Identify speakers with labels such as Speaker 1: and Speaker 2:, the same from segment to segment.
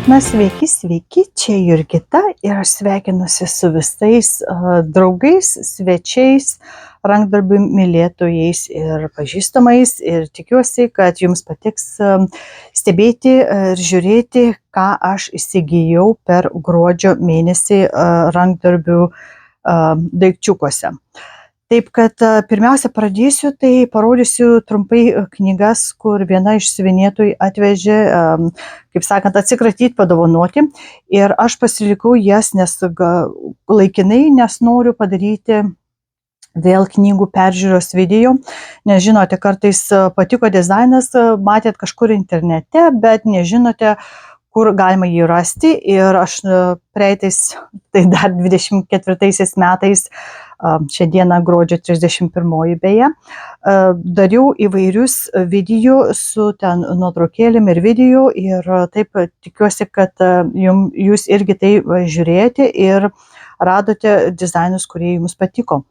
Speaker 1: Na, sveiki, sveiki, čia Jurgita ir aš sveikinuosi su visais draugais, svečiais, rankdarbių mylėtojais ir pažįstamais ir tikiuosi, kad jums patiks stebėti ir žiūrėti, ką aš įsigijau per gruodžio mėnesį rankdarbių daikčiukuose. Taip kad pirmiausia pradėsiu, tai parodysiu trumpai knygas, kur viena iš siuvinėtojų atvežė, kaip sakant, atsikratyti, padovanoti. Ir aš pasilikau jas, nes laikinai, nes noriu padaryti vėl knygų peržiūros video. Nes žinote, kartais patiko dizainas, matėt kažkur internete, bet nežinote, kur galima jį rasti. Ir aš praeitais, tai dar 24 metais, šiandieną gruodžio 31 beje, dariau įvairius video su ten nuotraukėlėm ir video ir taip tikiuosi, kad jūs irgi tai žiūrėjote ir radote dizainus, kurie jums patiko.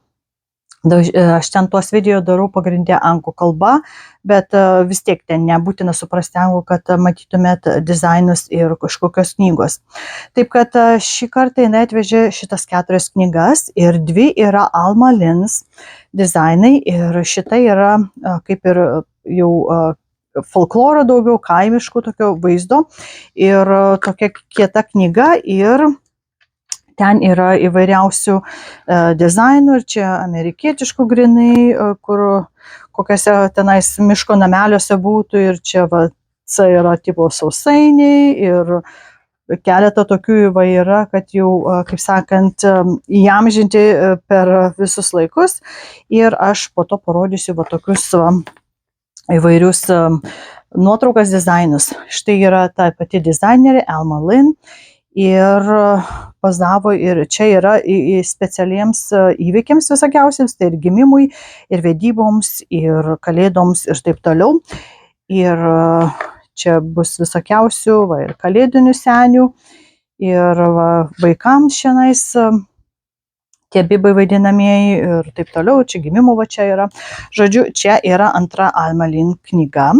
Speaker 1: Aš ten tuos video darau pagrindė anglų kalba, bet vis tiek ten nebūtina suprasti anglų, kad matytumėt dizainus ir kažkokios knygos. Taip kad šį kartą jinai atvežė šitas 4 knygas ir 2 yra Alma Lins dizainai ir šita yra kaip ir jau folkloro daugiau, kaimiškų tokio vaizdo ir tokia kieta knyga ir ten yra įvairiausių dizainų ir čia amerikietiškų grinai, kur kokiuose tenais miško nameliuose būtų ir čia yra tipo sausainiai ir keletą tokių įvairių, kad jau, kaip sakant, įamžinti per visus laikus ir aš po to parodysiu tokius įvairius nuotraukas dizainus. Štai yra ta pati dizainerė Alma Lin. Ir pozavo ir čia yra specialiems įvykiams visokiausiams, tai ir gimimui, ir vedyboms, ir kalėdoms ir taip toliau. Ir čia bus visokiausių, ir kalėdinių senių, ir vaikams šiandien tie bibai vadinamieji ir taip toliau, čia gimimo čia yra. Žodžiu, čia yra antra Alma Lin knyga.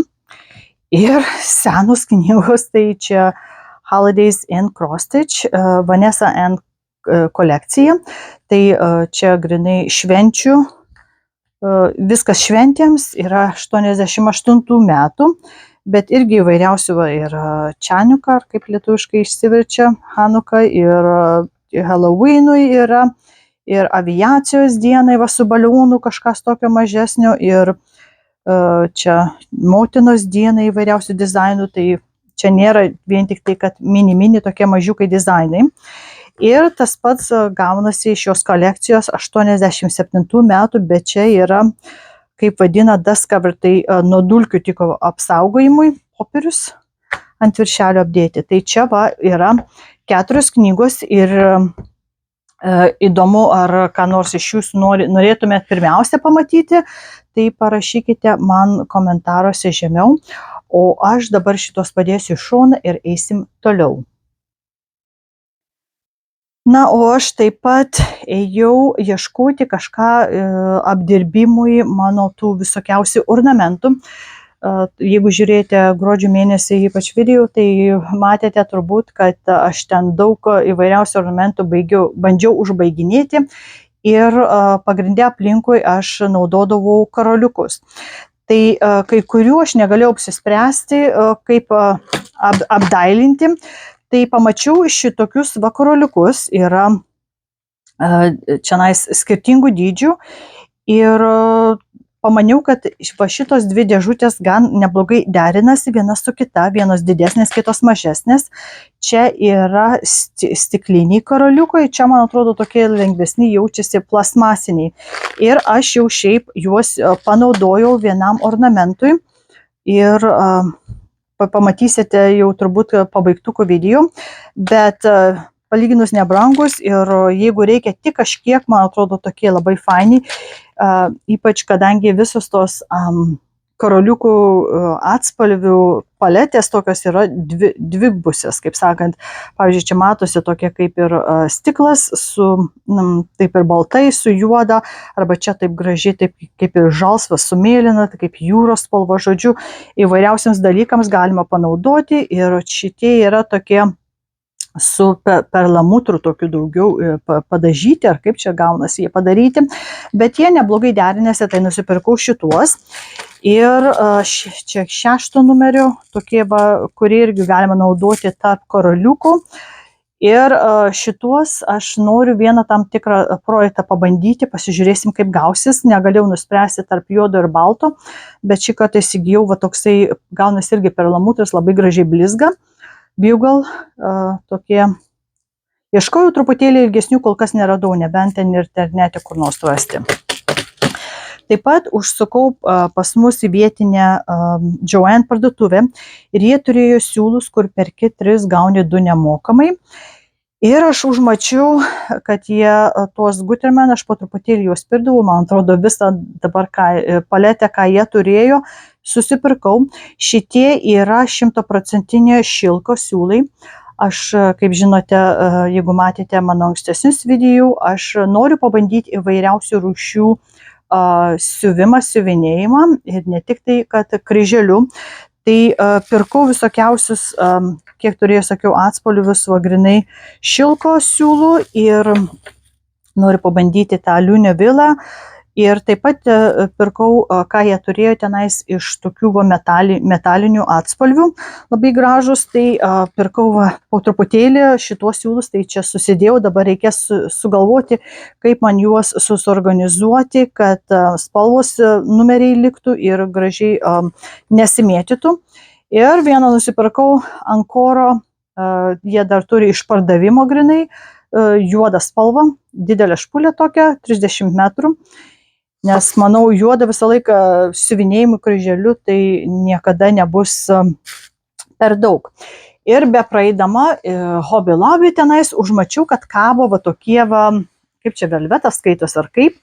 Speaker 1: Ir senos knygos, tai čia Holidays and Cross Stitch, Vanessa and kolekcija. Tai čia grinai švenčių, viskas šventėms yra 88 metų, bet irgi įvairiausių yra Čanuka, kaip lietuviškai išsiverčia, Hanuka, ir Halloweenui yra, ir aviacijos dienai su balionu kažkas tokio mažesnio, ir čia motinos dienai įvairiausių dizainų, tai čia nėra vien tik tai, kad mini tokie mažiukai dizainai. Ir tas pats gaunasi iš šios kolekcijos 87 metų, bet čia yra, kaip vadina, dust cover, tai nuo dulkių tiko apsaugojimui popierius ant viršelio apdėti. Tai čia yra 4 knygos ir įdomu, ar ką nors iš jūsų norėtumėt pirmiausia pamatyti, tai parašykite man komentaruose žemiau. O aš dabar šitos padėsiu į šoną ir eisim toliau. Na, o aš taip pat ėjau ieškoti kažką apdirbimui mano tų visokiausių ornamentų. Jeigu žiūrėjote gruodžio mėnesį ypač video, tai matėte turbūt, kad aš ten daug įvairiausių ornamentų bandžiau užbaiginėti ir pagrindė aplinkui aš naudodavau karoliukus. Tai kai kurių aš negalėjau apsispręsti, kaip apdailinti, tai pamačiau šitokius karoliukus, yra čionais skirtingų dydžių ir pamaniau, kad šitos 2 dėžutės gan neblogai derinasi viena su kita, vienos didesnės, kitos mažesnės. Čia yra stikliniai karoliukai, čia man atrodo tokie lengvesni, jaučiasi plasmasiniai. Ir aš jau šiaip juos panaudojau vienam ornamentui ir pamatysite jau turbūt pabaigtuko video, bet palyginus nebrangus ir jeigu reikia tik kažkiek, man atrodo tokie labai faini, ypač kadangi visos tos karoliukų atspalvių paletės tokios yra dvipusės, kaip sakant. Pavyzdžiui, čia matosi tokia kaip ir stiklas, taip ir baltai, su juoda, arba čia taip gražiai, taip kaip ir žalsvas su mėlyna, tai kaip jūros spalva, žodžiu, įvairiausiams dalykams galima panaudoti ir šitie yra tokie su perlamutru tokiu daugiau padažyti, ar kaip čia gaunasi jie padaryti, bet jie neblogai derinėsi, tai nusipirkau šituos. Ir čia 6 numerio, tokie, kurie irgi galima naudoti tarp karoliukų. Ir šituos aš noriu vieną tam tikrą projektą pabandyti, pasižiūrėsim, kaip gausis. Negalėjau nuspręsti tarp juodo ir balto, bet šį kartą įsigijau, va toksai, gaunasi irgi perlamutras, labai gražiai blizga. Bugle tokie. Ieškojau truputėlį ilgesnių, kol kas neradau, nebent ten ir internete kur nors rasti. Taip pat užsukau pas mus į vietinę Joann parduotuvę ir jie turėjo siūlus, kur perki 3 gauni 2 nemokamai. Ir aš užmačiau, kad jie tuos Gutermann, aš po truputėlį juos pirdavau, man atrodo visą dabar paletę, ką jie turėjo, susipirkau. Šitie yra 100% šilko siūlai. Aš, kaip žinote, jeigu matėte mano ankstesnius video, aš noriu pabandyti įvairiausių rūšių siuvimą, siuvinėjimą ir ne tik tai, kad kryželiu. Tai pirkau visokiausius, kiek turėjau, sakiau, atspalvius, grinai šilko siūlų ir noriu pabandyti tą liūnio vilą. Ir taip pat pirkau, ką jie turėjo tenais iš tokių metalinių atspalvių, labai gražus, tai pirkau po truputėlį šituos siūlus, tai čia susidėjau, dabar reikės sugalvoti, kaip man juos susorganizuoti, kad spalvos numeriai liktų ir gražiai nesimėtytų. Ir vieną nusipirkau Ankoro, jie dar turi išpardavimo grinai, juodą spalvą, didelė špulė tokia, 30 metrų. Nes, manau, juoda visą laiką siuvinėjimų kryželiu, tai niekada nebus per daug. Ir be praeidama Hobby Lobby tenais užmačiau, kad kabo tokie, kaip čia velvetas skaitos ar kaip.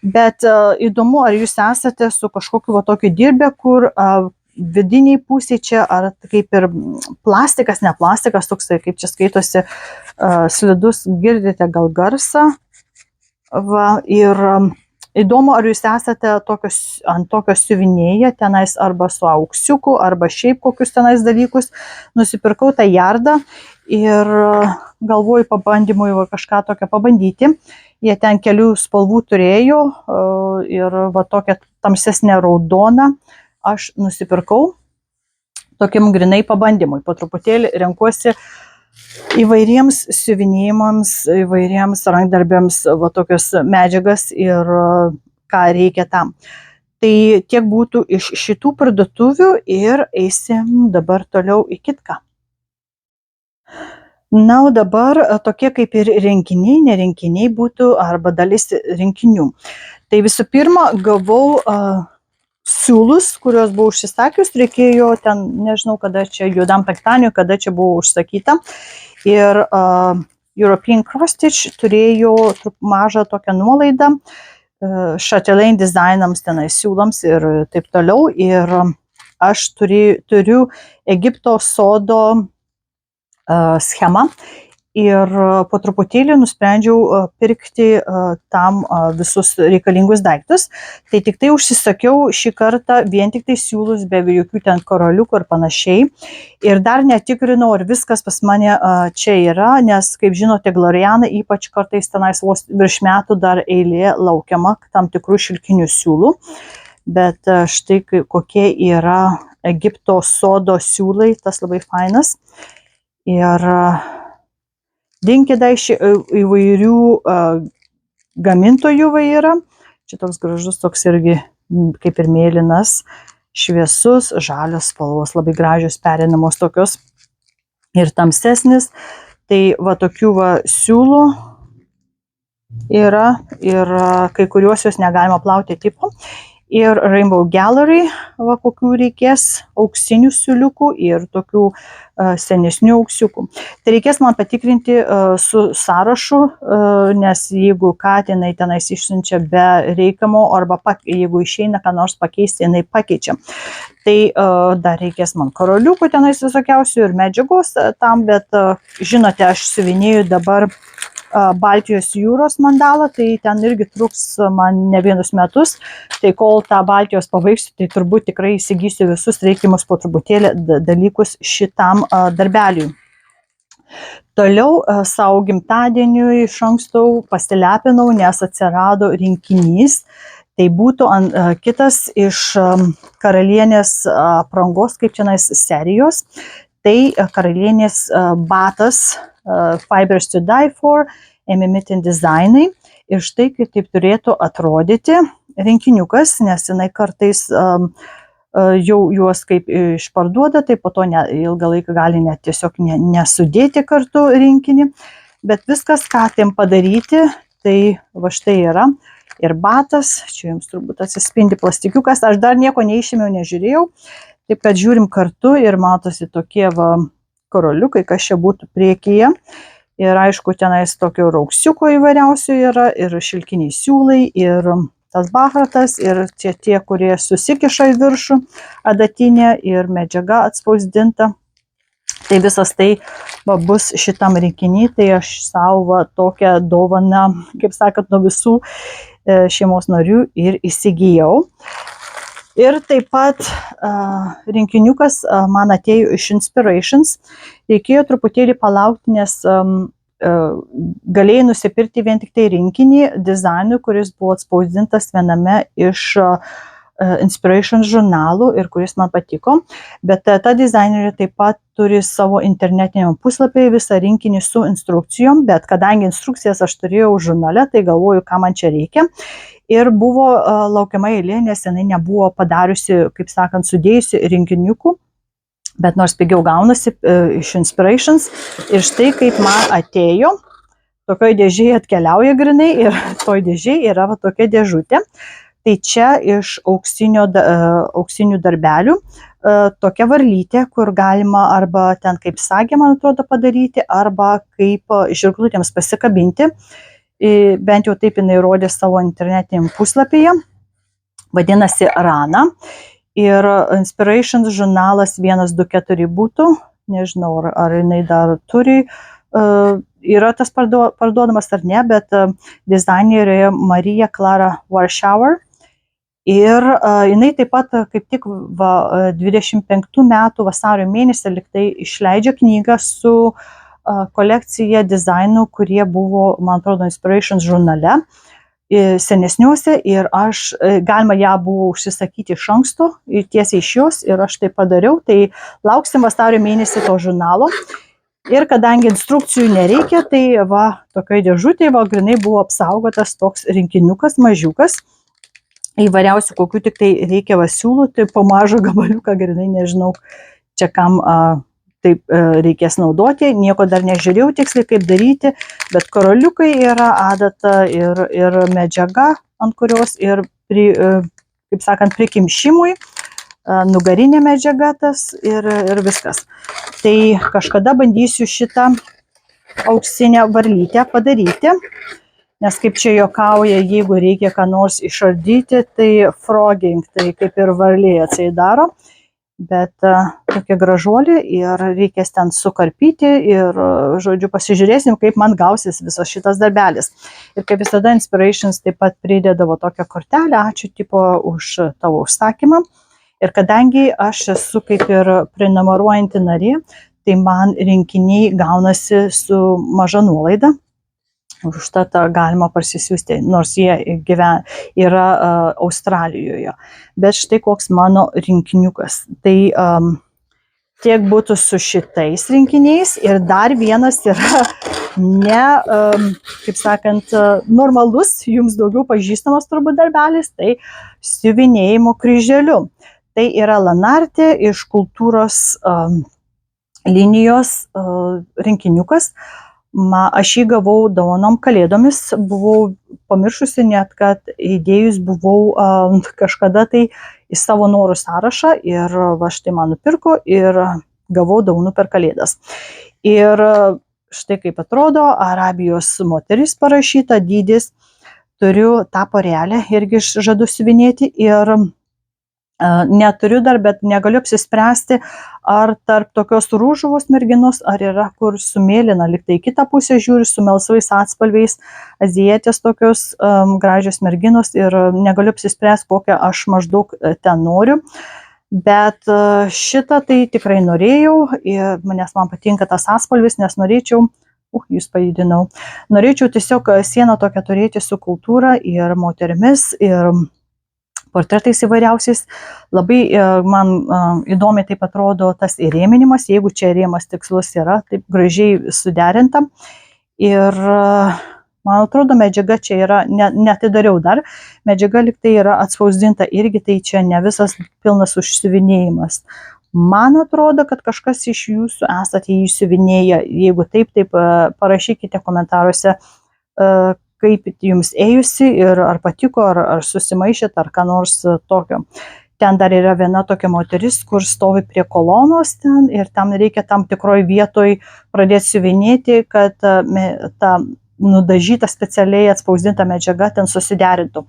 Speaker 1: Bet įdomu, ar jūs esate su kažkokiu tokiu dirbę, kur vidiniai pusė čia, ar kaip ir plastikas, ne plastikas, toksai, kaip čia skaitosi, slidus, girdite gal garsą. Ir įdomu, ar jūs esate ant tokio siuvinėję tenais arba su auksiuku, arba šiaip kokius tenais dalykus. Nusipirkau tą jardą ir galvoju pabandymui kažką tokio pabandyti. Jie ten kelių spalvų turėjo ir tokią tamsesnę raudoną aš nusipirkau tokiam grinai pabandymui. Po truputėlį renkuosi įvairiems siuvinėjimams, įvairiems rankdarbiams tokios medžiagas ir ką reikia tam. Tai tiek būtų iš šitų parduotuvių ir eisim dabar toliau į kitką. Na, o dabar tokie kaip ir rinkiniai, nerinkiniai būtų arba dalis rinkinių. Tai visų pirma, gavau siūlus, kuriuos buvau užsisakius, reikėjo ten, nežinau, kada čia juodam penktadieniui, kada čia buvo užsakyta. Ir European Cross Stitch turėjo mažą tokią nuolaidą Chatelaine dizainams, tenai siūlams ir taip toliau. Ir aš turiu Egipto sodo schemą. Ir po truputėlį nusprendžiau pirkti tam visus reikalingus daiktus. Tai tik tai užsisakiau šį kartą vien tik tai siūlus, be jokių ten karoliukų ir panašiai. Ir dar netikrinau, ar viskas pas mane čia yra, nes, kaip žinote, Gloriana ypač kartais tenais vos virš metų dar eilė laukiama tam tikrų šilkinių siūlų. Bet štai kokie yra Egipto sodo siūlai, tas labai fainas. Ir dinkidai įvairių gamintojų yra. Čia toks gražus, toks irgi kaip ir mėlynas, šviesus, žalios spalvos, labai gražios pereinamos tokios ir tamsesnis. Tai tokių siūlų yra ir kai kuriuos jos negalima plauti tipo. Ir Rainbow Gallery, kokių reikės auksinių siūliukų ir tokių senesnių auksiukų. Tai reikės man patikrinti su sąrašu, nes jeigu katinai tenais išsiunčia be reikamo arba jeigu išeina ką nors pakeisti, jinai pakeičia. Tai dar reikės man karoliukų tenais visokiausių ir medžiagos tam, bet žinote, aš siuvinėju dabar Baltijos jūros mandalą, tai ten irgi truks man ne vienus metus, tai kol tą Baltijos pabaigsiu, tai turbūt tikrai įsigysiu visus reikimus po truputėlį dalykus šitam darbeliui. Toliau savo gimtadieniui iš anksto pasilepinau, nes atsirado rinkinys. Tai būtų kitas iš karalienės aprangos, kaip čionais serijos. Tai karalienės batas Fibers to Die For, Emimitin dizainai. Ir štai kaip taip turėtų atrodyti rinkiniukas, nes jinai kartais jau juos kaip išparduoda, tai po to ilgą laiką gali net tiesiog nesudėti kartu rinkinį. Bet viskas, ką tiem padaryti, tai va štai yra. Ir batas, čia jums turbūt atsispindi plastikiukas, aš dar nieko neišėmiau, nežiūrėjau. Taip kad žiūrim kartu ir matosi tokie karoliukai, kas čia būtų priekyje. Ir aišku, tenais tokio rauksiuko įvairiausių yra, ir šilkiniai siūlai, ir tas bahratas, ir tie, kurie susikiša į viršų, adatinė ir medžiaga atspausdinta. Tai visas tai bus šitam rinkiny, tai aš savo tokią dovaną, kaip sakant, nuo visų šeimos narių ir įsigijau. Ir taip pat rinkiniukas man atėjo iš Inspirations. Reikėjo truputėlį palaukti, nes galėjai nusipirkti vien tik tai rinkinį dizainui, kuris buvo atspausdintas viename iš Inspirations žurnalų ir kuris man patiko. Bet ta dizainerė taip pat turi savo internetiniam puslapyje visą rinkinį su instrukcijom, bet kadangi instrukcijas aš turėjau žurnale, tai galvoju, ką man čia reikia. Ir buvo laukiama eilė, nes jinai nebuvo padariusi, kaip sakant, sudėjusi rinkiniukų. Bet nors pigiau gaunasi iš Inspirations. Ir štai kaip man atėjo, tokioj dėžėje atkeliauja grinai ir toj dėžėje yra tokia dėžutė. Tai čia iš auksinių darbelių tokia varlytė, kur galima arba ten kaip sagė, man atrodo, padaryti, arba kaip žirklutėms pasikabinti. Bent jau taip jinai rodė savo internetiniam puslapyje. Vadinasi Rana. Ir Inspirations žurnalas 124 būtų, nežinau, ar jinai dar turi, yra tas parduodamas ar ne, bet dizainerė Marija Klara Warshauer. Ir jinai taip pat kaip tik 25 metų vasario mėnesį liktai išleidžia knygą su kolekcija dizainų, kurie buvo, man atrodo, Inspirations žurnale. Senesniuose ir aš galima ją buvo užsisakyti iš anksto ir tiesiai iš jos ir aš tai padariau, tai lauksim vasario mėnesį to žurnalo ir kadangi instrukcijų nereikia, tai tokioj dėžutėje grinai buvo apsaugotas toks rinkiniukas mažiukas, įvairiausių kokių tik tai reikia siūlų, tai po mažą gabaliuką grinai nežinau čia kam taip reikės naudoti, nieko dar nežiūrėjau tiksliai kaip daryti, bet karoliukai yra adata ir medžiaga, ant kurios ir, kaip sakant, prikimšimui, nugarinė medžiaga tas ir viskas. Tai kažkada bandysiu šitą auksinę varlytę padaryti, nes kaip čia juokauja, jeigu reikia ką nors išardyti, tai frogging, tai kaip ir varlė atsidaro. Bet tokia gražuolė ir reikės ten sukarpyti ir, žodžiu, pasižiūrėsim, kaip man gausis visas šitas darbelis. Ir kaip visada Inspirations taip pat pridėdavo tokią kortelę, ačiū tipo už tavo užsakymą. Ir kadangi aš esu kaip ir prenumeruojanti narė, tai man rinkiniai gaunasi su maža nuolaida. Užtat galima parsisiųsti, nors jie yra Australijoje. Bet štai koks mano rinkiniukas. Tai tiek būtų su šitais rinkiniais. Ir dar vienas yra kaip sakant, normalus, jums daugiau pažįstamas turbūt darbelis, tai siuvinėjimo kryželiu. Tai yra Lanarte iš kultūros linijos rinkiniukas. Aš jį gavau dovanom kalėdomis, buvau pamiršusi net, kad įdėjus buvau kažkada tai į savo norų sąrašą ir štai man nupirko ir gavau dovanų per kalėdas. Ir štai kaip atrodo, Arabijos moteris parašyta, dydis, turiu tą porelę irgi žadu siuvinėti ir neturiu dar, bet negaliu apsispręsti, ar tarp tokios rūžuvos merginos, ar yra kur su mėlyna, liktai kitą pusę žiūri, su melsvais atspalviais, azijietės tokios gražios merginos ir negaliu apsispręsti, kokią aš maždaug ten noriu. Bet šitą tai tikrai norėjau, nes man patinka tas atspalvis, nes norėčiau, jūs pajudinau, norėčiau tiesiog sieną tokią turėti su kultūra ir moterimis, ir portretais įvairiausiais. Labai man įdomiai taip atrodo tas įrėminimas, jeigu čia rėmas tikslus yra, taip gražiai suderinta. Ir man atrodo, medžiaga čia yra, netidariau dar, medžiaga liktai yra atspausdinta irgi, tai čia ne visas pilnas užsiuvinėjimas. Man atrodo, kad kažkas iš jūsų esate jį išsiuvinėję. Jeigu taip, parašykite komentaruose, kaip jums ėjusi ir ar patiko, ar susimaišėt, ar ką nors tokio. Ten dar yra viena tokia moteris, kur stovi prie kolonos ten ir tam reikia tam tikroj vietoj pradėti siuvinėti, kad ta nudažyta specialiai atspausdinta medžiaga ten susiderintų.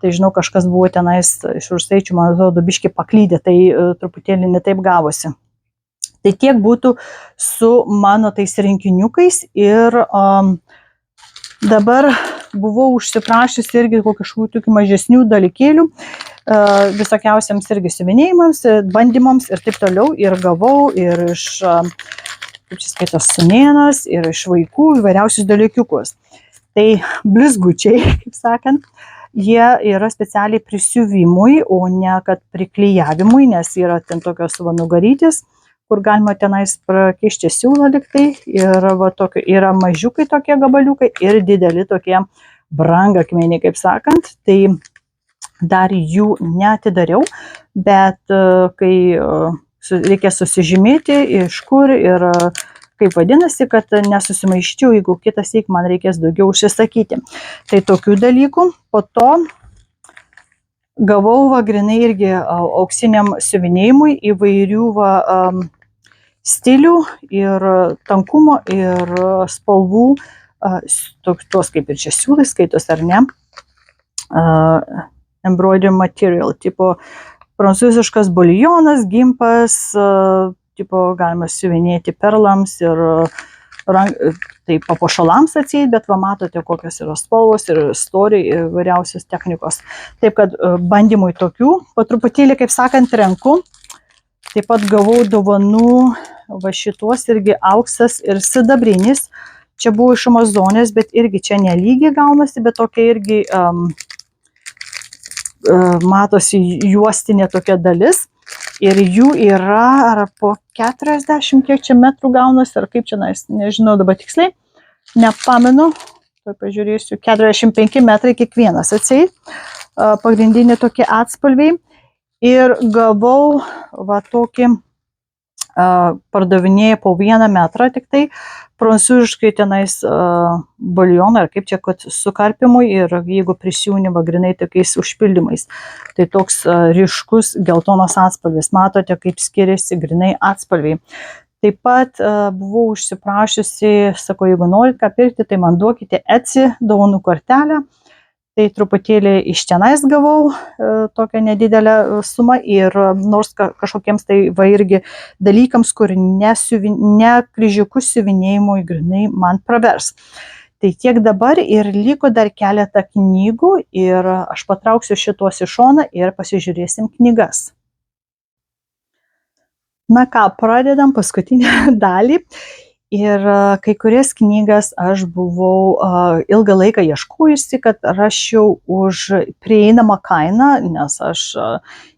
Speaker 1: Tai žinau, kažkas buvo tenais iš Rusaičių, man atrodo, biškį paklydė, tai truputėlį netaip gavosi. Tai tiek būtų su mano tais rinkiniukais ir dabar buvau užsiprašęs irgi kažkokių tokių mažesnių dalykėlių, visokiausiams irgi siuvinėjimams, bandymams ir taip toliau. Ir gavau ir iš, kaip čia skaitos, sūnėnas, ir iš vaikų įvairiausius dalykiukus. Tai blizgučiai, kaip sakant, jie yra specialiai prisiuvimui, o ne kad priklijavimui, nes yra ten tokios nugarytės, kur galima tenais prakišti siūlą liktai. Ir tokio, yra mažiukai tokie gabaliukai ir dideli tokie brangakmeniai, kaip sakant. Tai dar jų netidariau, bet kai reikės susižymėti, iš kur ir kaip vadinasi, kad nesusimaiščiau, jeigu kitas syk man reikės daugiau užsisakyti. Tai tokių dalykų. Po to gavau grinai irgi auksiniam siuvinėjimui įvairių stilių ir tankumo ir spalvų, tos kaip ir čia siūlai skaitos ar ne, embroidery material, tipo prancūziškas buljonas, gimpas, tipo galima siuvinėti perlams ir tai papuošalams atseit, bet va matote, kokios yra spalvos ir istorija, įvairiausios technikos. Taip kad bandymui tokių, po truputėlį, kaip sakant, renku. Taip pat gavau dovanų va šitos irgi auksas ir sidabrinis. Čia buvo iš Amazonės, bet irgi čia nelygiai gaunasi, bet tokia irgi matosi juostinė tokia dalis. Ir jų yra ar po 40, kiek čia metrų gaunasi, ar kaip čia, nežinau dabar tiksliai, nepamenu, tai pažiūrėsiu, 45 metrai kiekvienas atseit, pagrindiniai tokie atspalviai. Ir gavau va tokį pardavinėję po 1 metrą tik tai, prancūziškai tenais buljoną, ar kaip čia, kad sukarpimui ir jeigu prisiūni va grinai tokiais užpildymais. Tai toks ryškus geltonas atspalvis. Matote, kaip skiriasi grinai atspalviai. Taip pat buvau užsiprašiusi, sako, jeigu norit ką pirkti, tai man duokite Etsy dovanų kortelę. Tai truputėlį iš tenais gavau tokią nedidelę sumą ir nors kažkokiems tai va irgi dalykams, kur ne kryžiukus siuvinėjimui grinai man pravers. Tai tiek dabar ir liko dar keletą knygų ir aš patrauksiu šitos į šoną ir pasižiūrėsim knygas. Na ką, pradedam paskutinę dalį. Ir kai kurias knygas aš buvau ilgą laiką ieškojusi, kad raščiau už prieinamą kainą, nes aš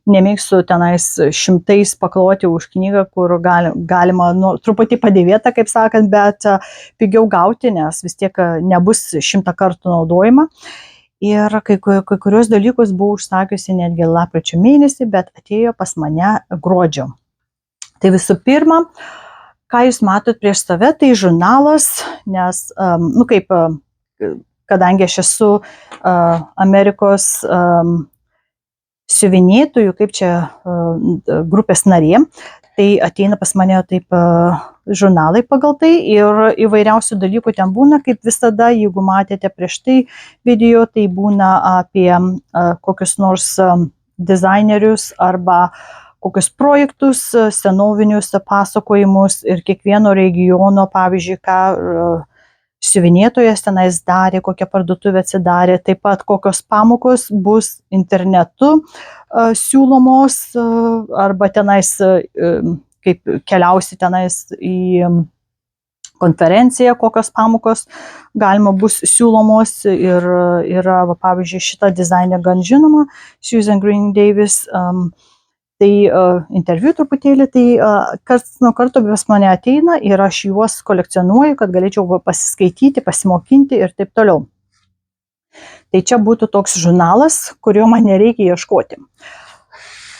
Speaker 1: nemėgstu tenais šimtais pakloti už knygą, kur galima truputį padėvėta, kaip sakant, bet pigiau gauti, nes vis tiek nebus 100 kartų naudojama. Ir kai kurios dalykus buvau užsakiusi netgi lapkričio mėnesį, bet atėjo pas mane gruodžio. Tai visų pirma, ką jūs matot prieš save, tai žurnalas, nes, kadangi aš esu Amerikos siuvinėtojų, kaip čia grupės narė, tai ateina pas mane taip žurnalai pagal tai ir įvairiausių dalykų ten būna, kaip visada, jeigu matėte prieš tai video, tai būna apie kokius nors dizainerius arba kokius projektus, senovinius pasakojimus ir kiekvieno regiono, pavyzdžiui, ką siuvinėtojas tenais darė, kokią parduotuvę atsidarė, taip pat kokios pamokos bus internetu siūlomos arba tenais, kaip keliausi tenais į konferenciją, kokios pamokos galima bus siūlomos ir yra, pavyzdžiui, šita dizainė gan žinoma, Susan Green Davis, tai interviu truputėlį, tai karts nuo karto vis mane ateina ir aš juos kolekcionuoju, kad galėčiau pasiskaityti, pasimokinti ir taip toliau. Tai čia būtų toks žurnalas, kurio man nereikia ieškoti.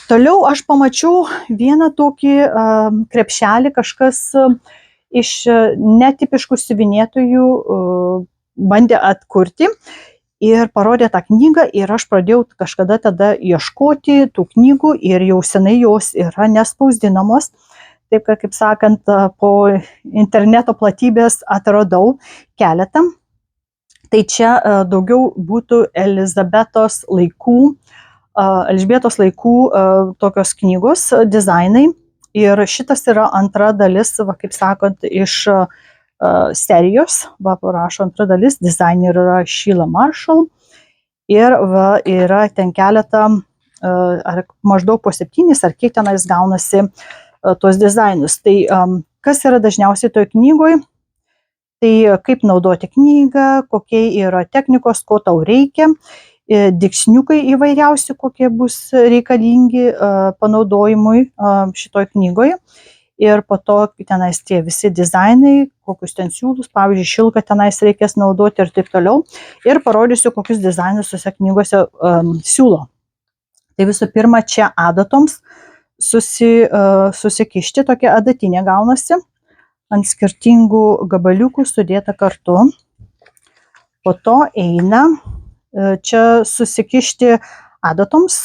Speaker 1: Toliau aš pamačiau vieną tokį krepšelį, kažkas iš netipiškų siuvinėtojų bandė atkurti ir parodė tą knygą ir aš pradėjau kažkada tada ieškoti tų knygų ir jau senai jos yra nespausdinamos. Taip, kad, kaip sakant, po interneto platybės atradau keletą. Tai čia daugiau būtų Elžbietos laikų tokios knygos, dizainai. Ir šitas yra antra dalis, kaip sakant, iš serijos, parašo antra dalis, dizainerė yra Sheila Marshall. Ir yra ten keletą, maždaug po 7 ar kiek tenais gaunasi tuos dizainus. Tai kas yra dažniausiai toje knygoje? Tai kaip naudoti knygą, kokie yra technikos, ko tau reikia. Diksniukai įvairiausi, kokie bus reikalingi panaudojimui šitoj knygoje. Ir po to tenais tie visi dizainai, kokius ten siūlus, pavyzdžiui, šilką tenais reikės naudoti ir taip toliau. Ir parodysiu, kokius dizainus tuose knygose siūlo. Tai visų pirma, čia adatoms susikišti, tokia adatinė gaunasi, ant skirtingų gabaliukų sudėta kartu. Po to eina čia susikišti adatoms,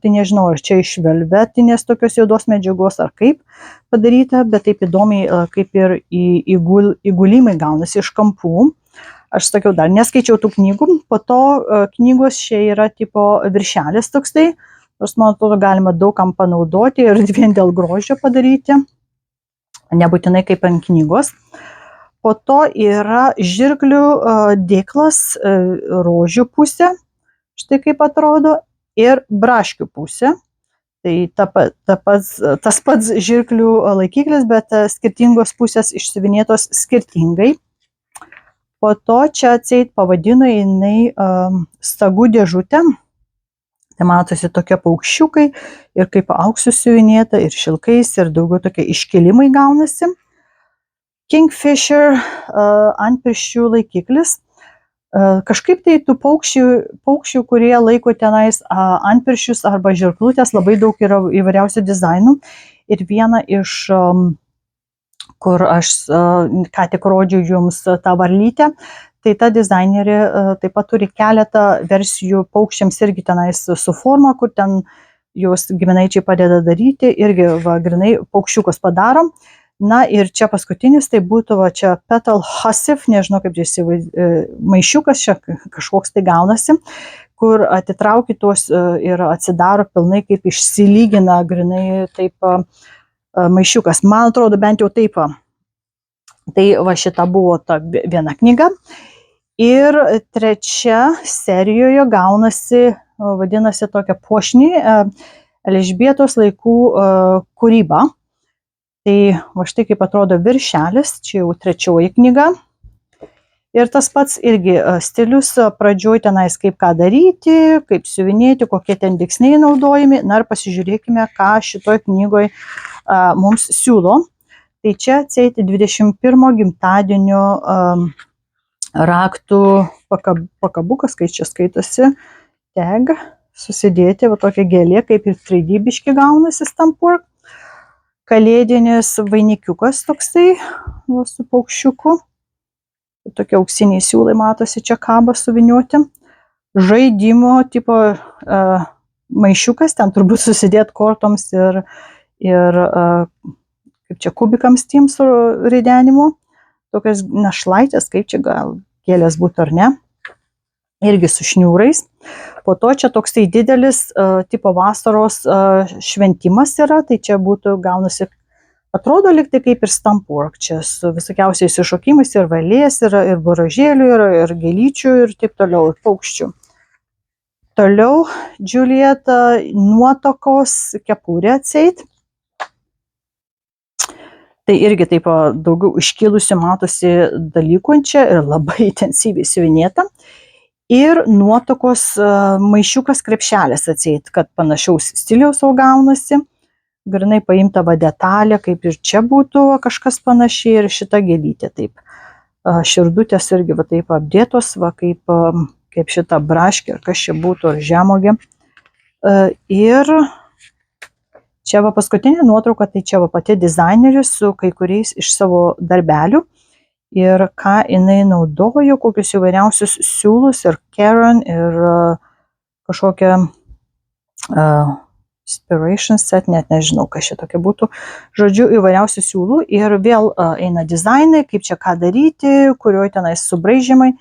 Speaker 1: tai nežinau, ar čia iš velvetinės tokios juodos medžiagos ar kaip padaryta, bet taip įdomiai, kaip ir įgulimai gaunasi iš kampų. Aš sakiau, dar neskaičiau tų knygų, po to knygos čia yra tipo viršelis toksai, nors man atrodo galima daug kam panaudoti ir vien dėl grožio padaryti, nebūtinai kaip ant knygos. Po to yra žirklių dėklas, rožių pusė, štai kaip atrodo, ir braškių pusė. Tai tas pats žirklių laikiklis, bet skirtingos pusės išsiuvinėtos skirtingai. Po to čia atseit pavadino jinai stagų dėžutę. Tai matosi tokie paukščiukai ir kaip auksų siuvinėta ir šilkais ir daugiau tokie iškilimai gaunasi. Kingfisher antpirščių laikiklis. Kažkaip tai tų paukščių, kurie laiko tenais antpirščius arba žirklutės, labai daug yra įvairiausių dizainų. Ir viena iš, kur aš ką tik rodžiau jums tą varlytę, tai ta dizainerė taip pat turi keletą versijų paukščiams irgi tenais su forma, kur ten jos giminaičiai padeda daryti, irgi grinai paukščiukus padarom. Na ir čia paskutinis, tai būtų čia Petal Hussif, nežinau kaip čia maišiukas, čia kažkoks tai gaunasi, kur atitrauki tuos ir atsidaro pilnai, kaip išsilygina grinai taip maišiukas. Man atrodo bent jau taip. Tai va šita buvo ta viena knyga. Ir trečia serijoje gaunasi, vadinasi tokia puošni Elžbietos laikų kūryba. Tai va štai kaip atrodo viršelis, čia jau trečioji knyga. Ir tas pats irgi stilius pradžioj tenais kaip ką daryti, kaip siuvinėti, kokie ten diksniai naudojami. Na ir pasižiūrėkime, ką šitoj knygoj mums siūlo. Tai čia atseit 21 gimtadienio raktų pakabukas, kai čia skaitosi, tag, susidėti, va tokia gėlė, kaip ir 3D biški gaunasi Stampwork. Kalėdinis vainikiukas toksai, va, su paukščiuku. Tokie auksiniai siūlai matosi čia kaba suviniuoti. Žaidimo tipo maišiukas, ten turbūt susidėti kortoms ir kaip čia kubikams tiems su ridenimu. Tokias našlaitės, kaip čia gal gėlės būtų ar ne. Irgi su šniūrais. Po to čia toksai didelis tipo vasaros šventimas yra, tai čia būtų gaunasi Atrodo lyg tai kaip ir Stampwork, čia su visokiausiais iššokimais ir varlės, ir boražėlių, ir gėlyčių, ir taip toliau, ir paukščių. Toliau Juliet nuotakos kepurė atseit. Tai irgi taip daugiau iškilusių matosi dalykų čia ir labai intensyviai siuvinėta. Ir nuotakos maišiukas krepšelis atseit, kad panašaus stiliaus gaunasi. Grinai paimta va detalė, kaip ir čia būtų kažkas panašiai, ir šita gėlytė taip. Širdutės irgi va taip apdėtos, va kaip šita braškė, ar kas čia būtų, ar žemogė. Ir čia va paskutinė nuotrauka, tai čia va pati dizaineris su kai kuriais iš savo darbelių. Ir ką jinai naudojo, kokius įvairiausius siūlus, ir Karen, ir kažkokią Inspiration set, net nežinau, kas čia tokia būtų. Žodžiu, įvairiausių siūlų ir vėl eina dizainai, kaip čia ką daryti, kurioje tenais subraižymai,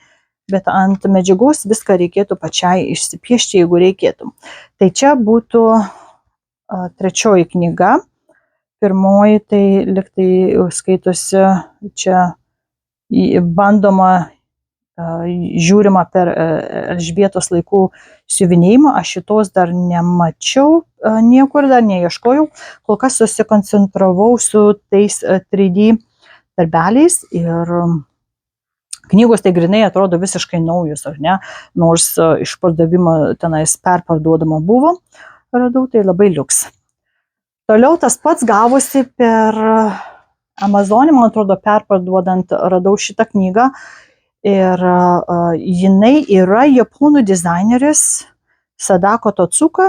Speaker 1: bet ant medžiagos viską reikėtų pačiai išsipiešti, jeigu reikėtų. Tai čia būtų trečioji knyga. Pirmoji tai liktai skaitosi čia bandoma žiūrima per Elžbietos laikų siuvinėjimą. Aš šitos dar nemačiau, niekur dar neieškojau. Kol kas susikoncentravau su tais 3D darbeliais ir knygos tai grinai atrodo visiškai naujus, ar ne? Nors iš pardavimo tenais perparduodama buvo, radau, tai labai liuks. Toliau tas pats gavosi per Amazonį, man atrodo, perparduodant radau šitą knygą. Ir jinai yra japonų dizaineris Sadako Totsuka.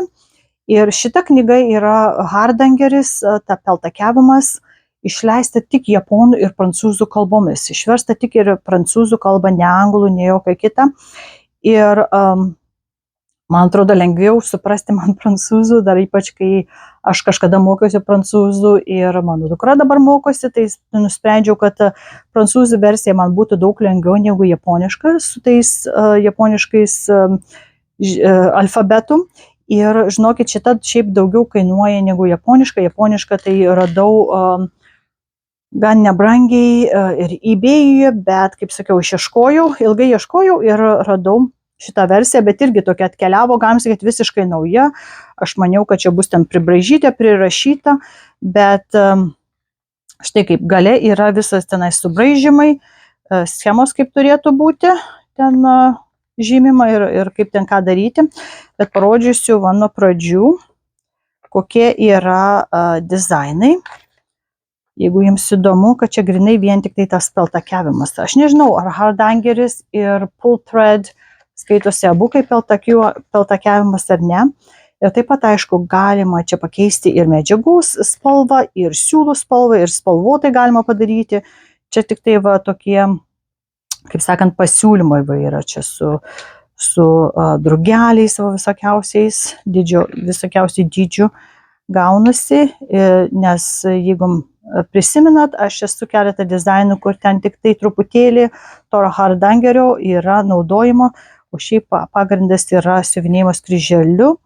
Speaker 1: Ir šita knyga yra Hardangeris, ta peltakiavimas, išleista tik japonų ir prancūzų kalbomis. Išversta tik ir prancūzų kalba, ne anglų, ne jokia kita. Ir man atrodo lengviau suprasti man prancūzų, dar ypač kai aš kažkada mokiausi prancūzų ir mano dukra dabar mokosi, tai nusprendžiau, kad prancūzų versija man būtų daug lengviau negu japoniška su tais japoniškais alfabetų. Ir žinokit, šita šiaip daugiau kainuoja negu japoniška. Japoniška tai radau gan nebrangiai ir eBay'uje, bet, kaip sakiau, ilgai ieškojau ir radau šitą versiją, bet irgi tokia atkeliavo, galim sakyti, visiškai nauja. Aš maniau, kad čia bus ten pribraižyta, prirašyta, bet štai kaip gale yra visas tenais subraižymai, schemos kaip turėtų būti, ten žymima ir kaip ten ką daryti. Bet parodžiusiu va nuo pradžių, kokie yra dizainai. Jeigu jums įdomu, kad čia grinai vien tik tai tas peltakiavimas. Aš nežinau, ar Hardangeris ir Pull Thread skaitosi abu kaip peltakiavimas ar ne. Ir taip pat, aišku, galima čia pakeisti ir medžiagos spalvą, ir siūlų spalvą, ir spalvotai galima padaryti. Čia tik tai va tokie, kaip sakant, pasiūlymai va yra čia su drugeliais va visokiausiai dydžių gaunasi, nes jeigu prisimenat, aš esu keletą dizainų, kur ten tik tai truputėlį Toro Hardangerio yra naudojimo, o šiaip pagrindas yra siuvinėjimas kryželiu.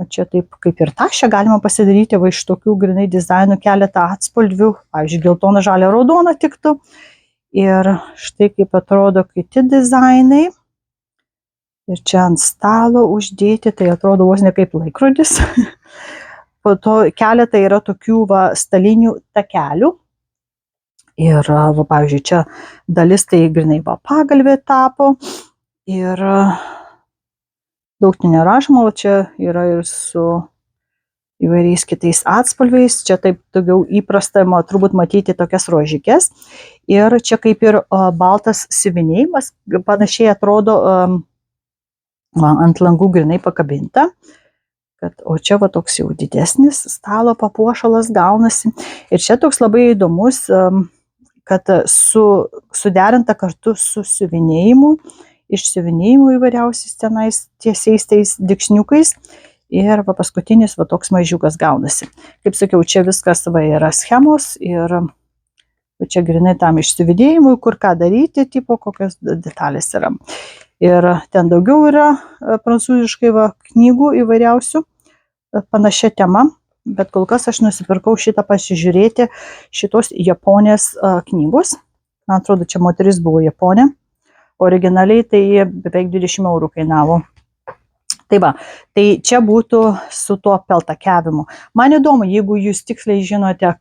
Speaker 1: O čia taip kaip ir tašę galima pasidaryti va iš tokių grinai dizainų keletą atspalvių, pavyzdžiui, geltona, žalia, raudona tiktų. Ir štai kaip atrodo kiti dizainai. Ir čia ant stalo uždėti, tai atrodo vos ne kaip laikrodis. Po to keletą yra tokių va stalinių takelių. Ir va, pavyzdžiui, čia dalis tai grinai va pagalvė tapo. Ir daug nerašoma, čia yra ir su įvairiais kitais atspalviais. Čia taip daugiau įprasta, turbūt matyti tokias rožikės. Ir čia kaip ir baltas siuvinėjimas, panašiai atrodo ant langų grinai pakabinta. O čia va toks jau didesnis stalo papuošalas gaunasi. Ir čia toks labai įdomus, kad suderinta kartu su siuvinėjimu, išsiuvinėjimų įvairiausiais tenais tiesiais tais diksniukais. Ir va paskutinis va toks mažiukas gaunasi. Kaip sakiau, čia viskas va yra schemos ir čia grinai tam išsiuvinėjimui, kur ką daryti, tipo kokios detalės yra. Ir ten daugiau yra prancūziškai va knygų įvairiausių panašia tema. bet kol kas aš nusipirkau šitą pasižiūrėti šitos Japonės knygos. Man atrodo, čia moteris buvo Japonė. Originaliai tai beveik 20 eurų kainavo. Tai va, tai čia būtų su tuo peltakiavimu. Man įdomu, jeigu jūs tiksliai žinote,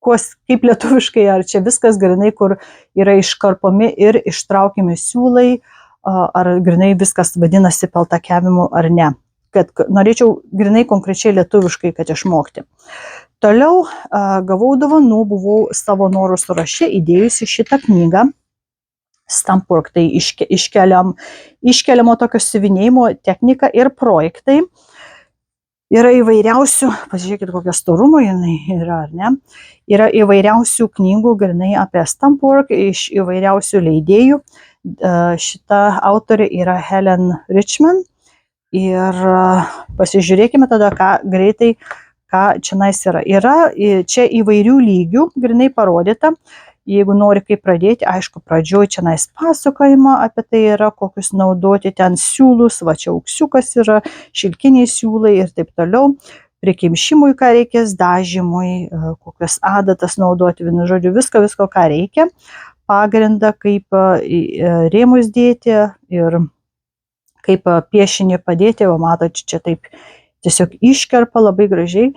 Speaker 1: kaip lietuviškai, ar čia viskas grinai, kur yra iškarpomi ir ištraukiami siūlai, ar grinai viskas vadinasi peltakiavimu ar ne. Kad norėčiau grinai konkrečiai lietuviškai, kad išmokti. Toliau gavau dovanų, buvau savo norų suraše įdėjusi šitą knygą. Stampwork, tai iškeliamo tokio siuvinėjimo technika ir projektai. Yra įvairiausių, pasižiūrėkit, kokią storumą jinai yra, ar ne? Yra įvairiausių knygų grinai apie Stampwork iš įvairiausių leidėjų. Šita autorė yra Helen Richman. Ir pasižiūrėkime tada, ką čionais yra. Yra čia įvairių lygių grinai parodyta. Jeigu nori kaip pradėti, aišku, pradžioj čionais pasakojimo apie tai yra, kokius naudoti ten siūlus, va čia auksiukas yra, šilkiniai siūlai ir taip toliau. Prikimšimui, ką reikės, dažymui, kokias adatas naudoti, vienu žodžiu, visko, ką reikia. Pagrindą, kaip rėmus dėti ir kaip piešinį padėti, o matote, čia taip tiesiog iškerpa labai gražiai.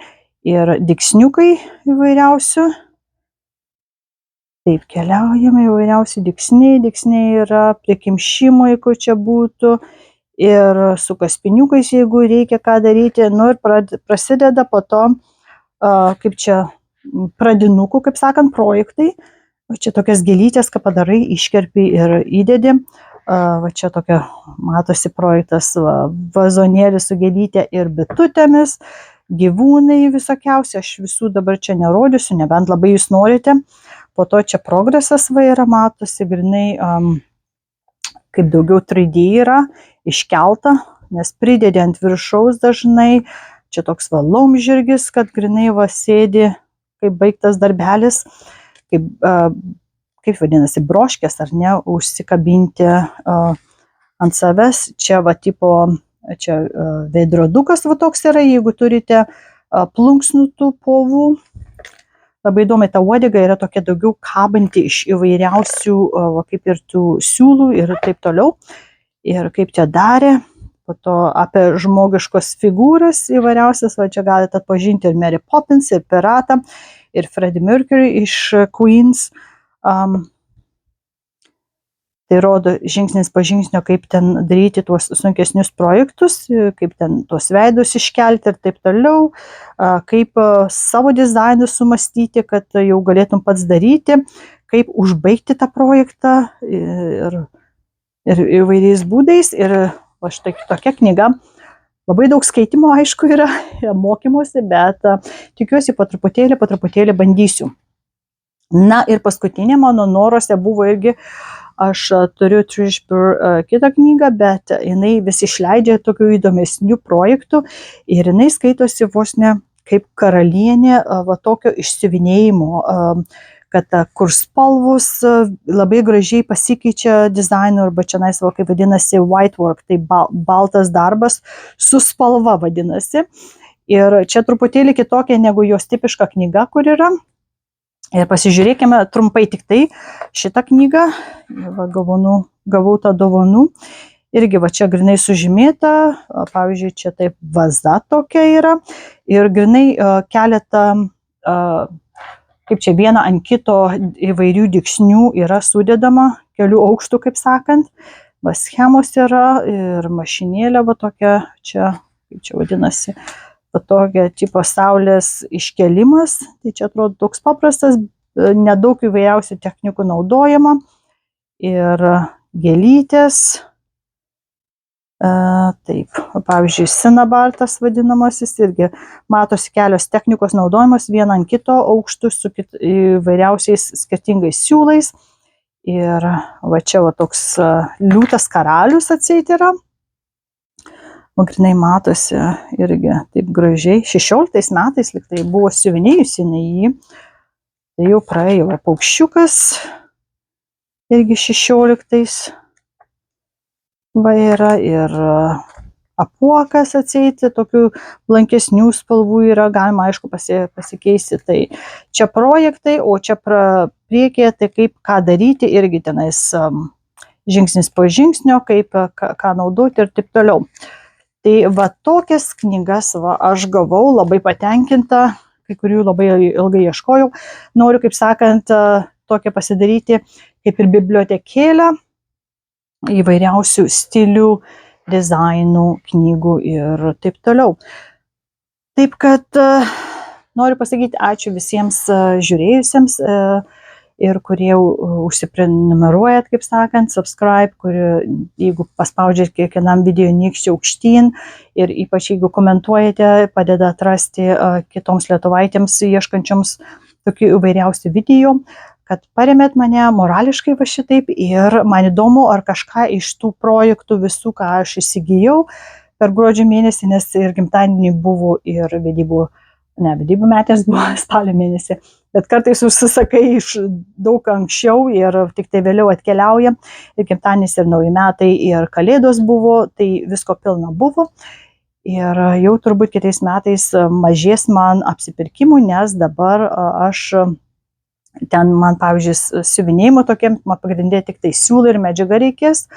Speaker 1: Ir diksniukai įvairiausių. Taip, keliaujame įvairiausi diksniai yra prikimšimui, kur čia būtų, ir su kaspiniukais, jeigu reikia ką daryti. Nu ir prasideda po to, kaip čia, pradinukų, kaip sakant, projektai. Va čia tokias gėlytės, ką padarai, iškerpi ir įdedi. Va čia tokia, matosi projektas, vazonėlis su gėlytė ir bitutėmis, gyvūnai visokiausi. Aš visų dabar čia nerodysiu, nebent labai jūs norite. Po to čia progresas yra, matosi, grinai, kaip daugiau 3D yra iškelta, nes pridedi ant viršaus dažnai. Čia toks laumžirgis, kad grinai sėdi, kaip baigtas darbelis, kaip vadinasi, broškės, ar ne, užsikabinti ant savęs. Čia čia veidrodukas toks yra, jeigu turite plunksnutų povų. Labai įdomi, ta uodega yra tokia daugiau kabanti iš įvairiausių, kaip ir tų siūlų ir taip toliau. Ir kaip čia darė, po to apie žmogiškos figūras įvairiausias, va čia galite atpažinti ir Mary Poppins, ir Piratą, ir Freddie Mercury iš Queens. Tai rodo žingsnis po žingsnio, kaip ten daryti tuos sunkesnius projektus, kaip ten tuos veidus iškelti ir taip toliau, kaip savo dizainus sumastyti, kad jau galėtum pats daryti, kaip užbaigti tą projektą ir įvairiais būdais. Ir va štai tokia knyga. Labai daug skaitimo, aišku, yra mokymosi, bet tikiuosi po truputėlį bandysiu. Na ir paskutinė mano noruose buvo irgi, aš turiu Trish Burr kitą knygą, bet jinai vis išleidžia tokių įdomesnių projektų ir jinai skaitosi vos ne kaip karalienė va tokio išsiuvinėjimo, kad kur spalvos labai gražiai pasikeičia dizaino, arba čia kaip vadinasi white work, tai baltas darbas su spalva vadinasi. Ir čia truputėlį kitokia negu jos tipiška knyga, kur yra. Ir pasižiūrėkime trumpai tik tai šitą knygą. Va, gavau tą dovanų. Irgi va čia grinai sužymėta, pavyzdžiui, čia taip vaza tokia yra. Ir grinai keletą, kaip čia vieną ant kito įvairių diksnių yra sudedama, kelių aukštų, kaip sakant. Va schemos yra ir mašinėlė va tokia, čia, kaip čia vadinasi, tokia tipo saulės iškelimas. Tai čia atrodo toks paprastas, nedaug įvairiausių technikų naudojama. Ir gėlytės. Taip, pavyzdžiui, Cinnabartas vadinamasis, irgi matosi kelios technikos naudojimas, vieną ant kito aukštų su įvairiausiais skirtingais siūlais. Ir va čia va toks liūtas karalius atseit yra. Grinai matosi irgi taip gražiai. 16 metais liktai buvo siuvinėjusi jį. Tai jau praėjo paukščiukas. Irgi 16 va yra. Ir apuokas atseit, tokių blankesnių spalvų yra, galima aišku pasikeisti. Tai čia projektai, o čia priekyje, tai kaip ką daryti, irgi tenais žingsnis po žingsnio, kaip ką naudoti ir taip toliau. Tai va tokias knygas aš gavau, labai patenkinta, kai kurių labai ilgai ieškojau. Noriu, kaip sakant, tokią pasidaryti kaip ir bibliotekėlę įvairiausių stilių, dizainų, knygų ir taip toliau. Taip kad noriu pasakyti ačiū visiems žiūrėjusiems ir kurie užsiprenumeruojat, kaip sakant, subscribe, jeigu paspaudžiat kiekvienam video nykščiu aukštyn ir ypač jeigu komentuojate, padeda atrasti kitoms lietuvaitėms ieškančioms tokių įvairiausių video, kad paremėt mane morališkai va šitaip ir man įdomu, ar kažką iš tų projektų visų, ką aš įsigijau per gruodžio mėnesį, nes ir gimtadienį buvo ir vedybų metės buvo spalio mėnesį, bet kartais užsisakai iš daug anksčiau ir tik tai vėliau atkeliauja. Ir gimtadienis, ir nauji metai, ir kalėdos buvo, tai visko pilna buvo. Ir jau turbūt kitais metais mažės man apsipirkimų, nes dabar ten man, pavyzdžiui, siuvinėjimo tokiem, man pagrindė tik tai siūlai ir medžiaga reikės,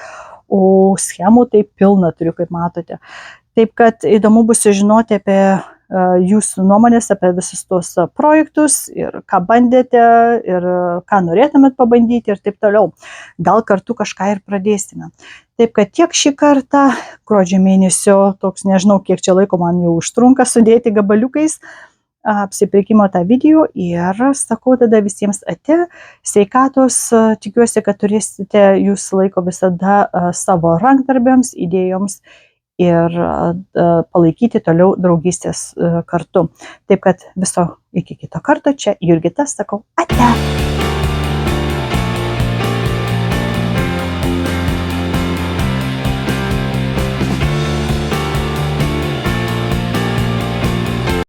Speaker 1: o schemų tai pilna turiu, kaip matote. Taip kad įdomu bus sužinoti apie jūsų nuomonės apie visus tos projektus ir ką bandėte ir ką norėtumėt pabandyti ir taip toliau. Gal kartu kažką ir pradėsime. Taip kad tiek šį kartą, gruodžio mėnesio, toks nežinau, kiek čia laiko man jau užtrunka sudėti gabaliukais apsipirkimo tą video ir sakau tada visiems ate, sveikatos, tikiuosi, kad turėsite jūs laiko visada savo rankdarbiams, idėjoms ir palaikyti toliau draugystės kartu. Taip kad viso iki kito karto, čia Jurgita, sakau ate.